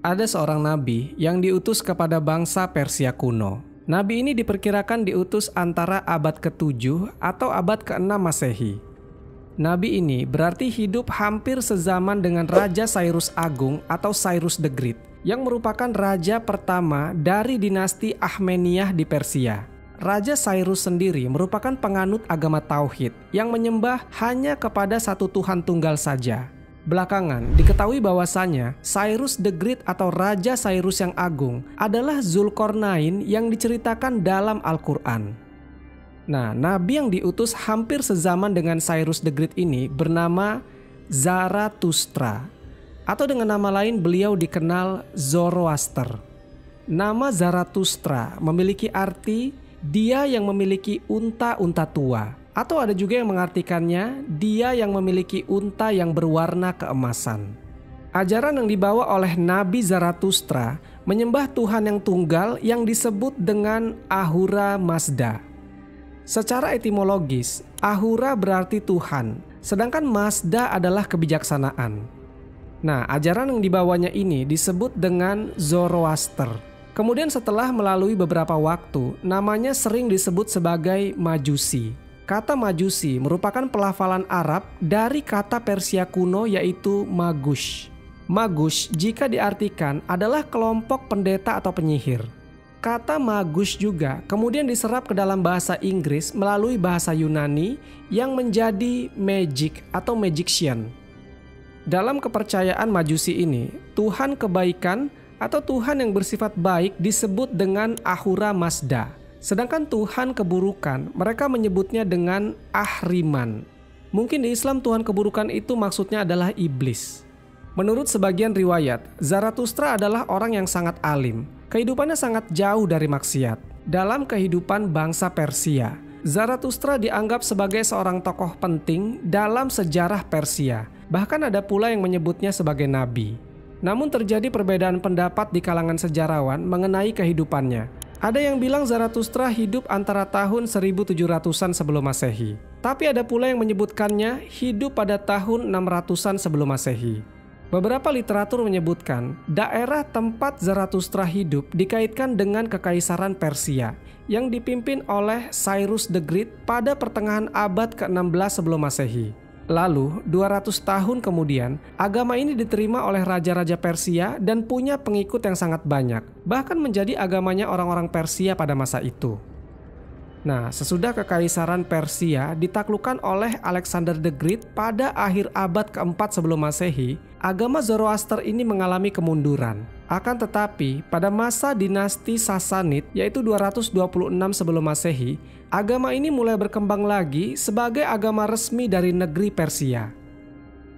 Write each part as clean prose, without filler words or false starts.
ada seorang nabi yang diutus kepada bangsa Persia kuno. Nabi ini diperkirakan diutus antara abad ke-7 atau abad ke-6 Masehi. Nabi ini berarti hidup hampir sezaman dengan Raja Cyrus Agung atau Cyrus the Great, yang merupakan raja pertama dari dinasti Akhmeniyah di Persia. Raja Cyrus sendiri merupakan penganut agama Tauhid yang menyembah hanya kepada satu Tuhan tunggal saja. Belakangan diketahui bahwasanya Cyrus the Great atau Raja Cyrus yang Agung adalah Zulkarnain yang diceritakan dalam Al-Quran. Nah, nabi yang diutus hampir sezaman dengan Cyrus the Great ini bernama Zarathustra, atau dengan nama lain beliau dikenal Zoroaster. Nama Zarathustra memiliki arti dia yang memiliki unta-unta tua, atau ada juga yang mengartikannya dia yang memiliki unta yang berwarna keemasan. Ajaran yang dibawa oleh Nabi Zarathustra menyembah Tuhan yang tunggal yang disebut dengan Ahura Mazda. Secara etimologis, Ahura berarti Tuhan, sedangkan Mazda adalah kebijaksanaan. Nah, ajaran yang dibawanya ini disebut dengan Zoroaster. Kemudian setelah melalui beberapa waktu, namanya sering disebut sebagai Majusi. Kata Majusi merupakan pelafalan Arab dari kata Persia kuno yaitu Magush. Magush jika diartikan adalah kelompok pendeta atau penyihir. Kata Magush juga kemudian diserap ke dalam bahasa Inggris melalui bahasa Yunani yang menjadi magic atau magician. Dalam kepercayaan Majusi ini, Tuhan kebaikan atau Tuhan yang bersifat baik disebut dengan Ahura Mazda. Sedangkan Tuhan keburukan mereka menyebutnya dengan Ahriman. Mungkin di Islam Tuhan keburukan itu maksudnya adalah iblis. Menurut sebagian riwayat, Zarathustra adalah orang yang sangat alim. Kehidupannya sangat jauh dari maksiat. Dalam kehidupan bangsa Persia, Zarathustra dianggap sebagai seorang tokoh penting dalam sejarah Persia. Bahkan ada pula yang menyebutnya sebagai nabi. Namun terjadi perbedaan pendapat di kalangan sejarawan mengenai kehidupannya. Ada yang bilang Zarathustra hidup antara tahun 1700-an sebelum Masehi. Tapi ada pula yang menyebutkannya hidup pada tahun 600-an sebelum Masehi. Beberapa literatur menyebutkan daerah tempat Zarathustra hidup dikaitkan dengan kekaisaran Persia yang dipimpin oleh Cyrus the Great pada pertengahan abad ke-16 sebelum Masehi. Lalu, 200 tahun kemudian, agama ini diterima oleh raja-raja Persia dan punya pengikut yang sangat banyak, bahkan menjadi agamanya orang-orang Persia pada masa itu. Nah, sesudah kekaisaran Persia ditaklukkan oleh Alexander the Great pada akhir abad keempat sebelum Masehi, agama Zoroaster ini mengalami kemunduran. Akan tetapi, pada masa dinasti Sasanid, yaitu 226 sebelum Masehi, agama ini mulai berkembang lagi sebagai agama resmi dari negeri Persia.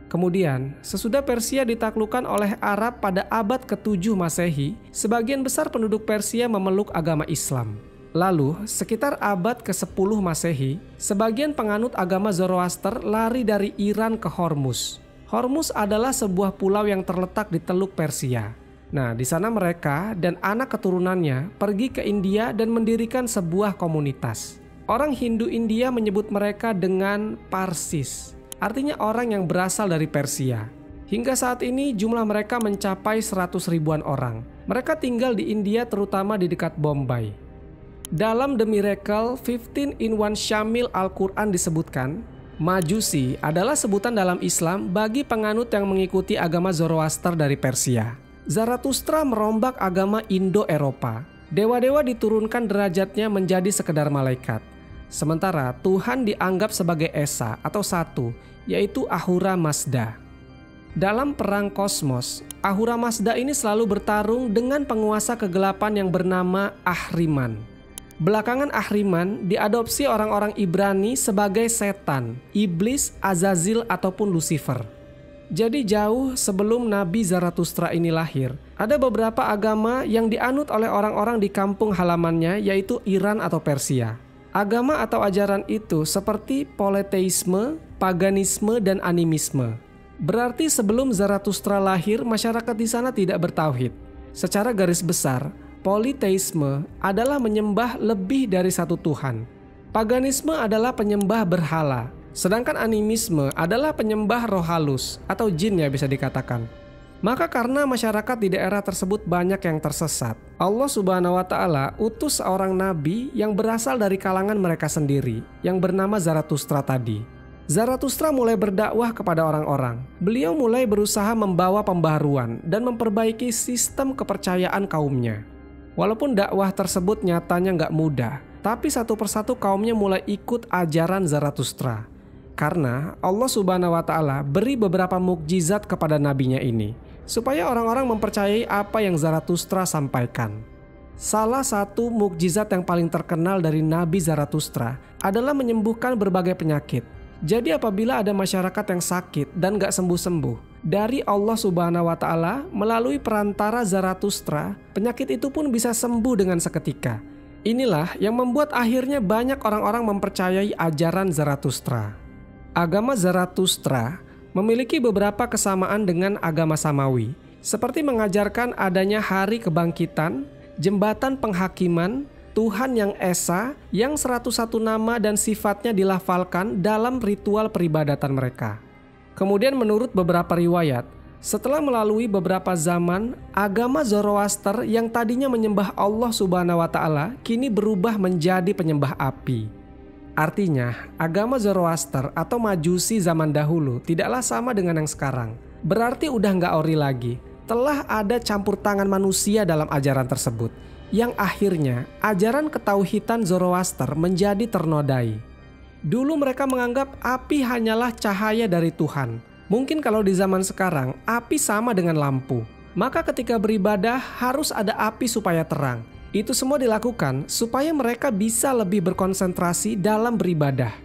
Kemudian, sesudah Persia ditaklukkan oleh Arab pada abad ke-7 Masehi, sebagian besar penduduk Persia memeluk agama Islam. Lalu, sekitar abad ke-10 Masehi, sebagian penganut agama Zoroaster lari dari Iran ke Hormuz. Hormuz adalah sebuah pulau yang terletak di Teluk Persia. Nah, di sana mereka dan anak keturunannya pergi ke India dan mendirikan sebuah komunitas. Orang Hindu India menyebut mereka dengan Parsis, artinya orang yang berasal dari Persia. Hingga saat ini jumlah mereka mencapai 100 ribuan orang. Mereka tinggal di India terutama di dekat Bombay. Dalam The Miracle 15 in 1 Syamil Al-Quran disebutkan, Majusi adalah sebutan dalam Islam bagi penganut yang mengikuti agama Zoroaster dari Persia. Zarathustra merombak agama Indo-Eropa. Dewa-dewa diturunkan derajatnya menjadi sekedar malaikat. Sementara Tuhan dianggap sebagai Esa atau satu, yaitu Ahura Mazda. Dalam perang kosmos, Ahura Mazda ini selalu bertarung dengan penguasa kegelapan yang bernama Ahriman. Belakangan Ahriman diadopsi orang-orang Ibrani sebagai setan, iblis, Azazil ataupun Lucifer. Jadi jauh sebelum Nabi Zarathustra ini lahir, ada beberapa agama yang dianut oleh orang-orang di kampung halamannya yaitu Iran atau Persia. Agama atau ajaran itu seperti politeisme, paganisme, dan animisme. Berarti sebelum Zarathustra lahir, masyarakat di sana tidak bertauhid. Secara garis besar, politeisme adalah menyembah lebih dari satu Tuhan. Paganisme adalah penyembah berhala. Sedangkan animisme adalah penyembah roh halus atau jin ya bisa dikatakan. Maka karena masyarakat di daerah tersebut banyak yang tersesat, Allah Subhanahu wa Ta'ala utus seorang nabi yang berasal dari kalangan mereka sendiri, yang bernama Zarathustra tadi. Zarathustra mulai berdakwah kepada orang-orang. Beliau mulai berusaha membawa pembaharuan dan memperbaiki sistem kepercayaan kaumnya. Walaupun dakwah tersebut nyatanya nggak mudah, tapi satu persatu kaumnya mulai ikut ajaran Zarathustra. Karena Allah Subhanahu wa Ta'ala beri beberapa mukjizat kepada nabinya ini, supaya orang-orang mempercayai apa yang Zarathustra sampaikan. Salah satu mukjizat yang paling terkenal dari Nabi Zarathustra adalah menyembuhkan berbagai penyakit. Jadi apabila ada masyarakat yang sakit dan gak sembuh-sembuh, dari Allah Subhanahu wa Ta'ala melalui perantara Zarathustra, penyakit itu pun bisa sembuh dengan seketika. Inilah yang membuat akhirnya banyak orang-orang mempercayai ajaran Zarathustra. Agama Zarathustra memiliki beberapa kesamaan dengan agama Samawi, seperti mengajarkan adanya hari kebangkitan, jembatan penghakiman, Tuhan yang Esa, yang 101 nama dan sifatnya dilafalkan dalam ritual peribadatan mereka. Kemudian menurut beberapa riwayat, setelah melalui beberapa zaman, agama Zoroaster yang tadinya menyembah Allah Subhanahu wa Ta'ala kini berubah menjadi penyembah api. Artinya, agama Zoroaster atau Majusi zaman dahulu tidaklah sama dengan yang sekarang. Berarti udah nggak ori lagi. Telah ada campur tangan manusia dalam ajaran tersebut, yang akhirnya ajaran ketauhidan Zoroaster menjadi ternodai. Dulu mereka menganggap api hanyalah cahaya dari Tuhan. Mungkin kalau di zaman sekarang, api sama dengan lampu. Maka ketika beribadah harus ada api supaya terang. Itu semua dilakukan supaya mereka bisa lebih berkonsentrasi dalam beribadah.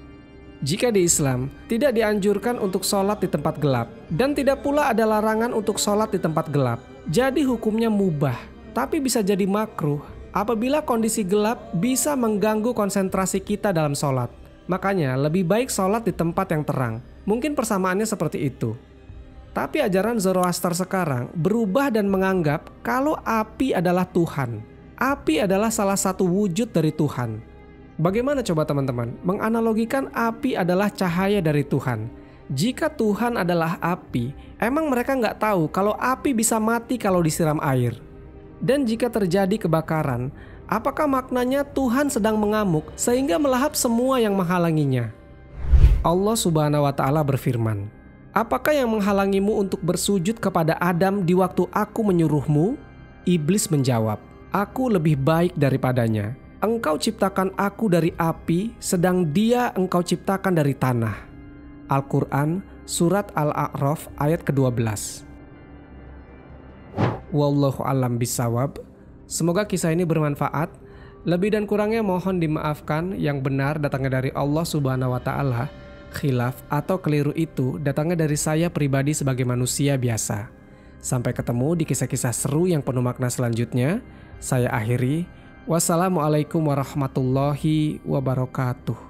Jika di Islam, tidak dianjurkan untuk sholat di tempat gelap. Dan tidak pula ada larangan untuk sholat di tempat gelap. Jadi hukumnya mubah, tapi bisa jadi makruh apabila kondisi gelap bisa mengganggu konsentrasi kita dalam sholat. Makanya lebih baik sholat di tempat yang terang. Mungkin persamaannya seperti itu. Tapi ajaran Zoroaster sekarang berubah dan menganggap kalau api adalah Tuhan. Api adalah salah satu wujud dari Tuhan. Bagaimana coba teman-teman menganalogikan api adalah cahaya dari Tuhan? Jika Tuhan adalah api, emang mereka nggak tahu kalau api bisa mati kalau disiram air? Dan jika terjadi kebakaran, apakah maknanya Tuhan sedang mengamuk sehingga melahap semua yang menghalanginya? Allah Subhanahu wa Ta'ala berfirman, "Apakah yang menghalangimu untuk bersujud kepada Adam di waktu aku menyuruhmu?" Iblis menjawab, "Aku lebih baik daripadanya. Engkau ciptakan aku dari api, sedang dia engkau ciptakan dari tanah." Al-Quran, Surat Al-A'raf ayat ke-12. Wallahu a'lam bishawab. Semoga kisah ini bermanfaat. Lebih dan kurangnya mohon dimaafkan. Yang benar datangnya dari Allah Subhanahu wa Ta'ala. Khilaf atau keliru itu datangnya dari saya pribadi sebagai manusia biasa. Sampai ketemu di kisah-kisah seru yang penuh makna selanjutnya. Saya akhiri. Wassalamualaikum warahmatullahi wabarakatuh.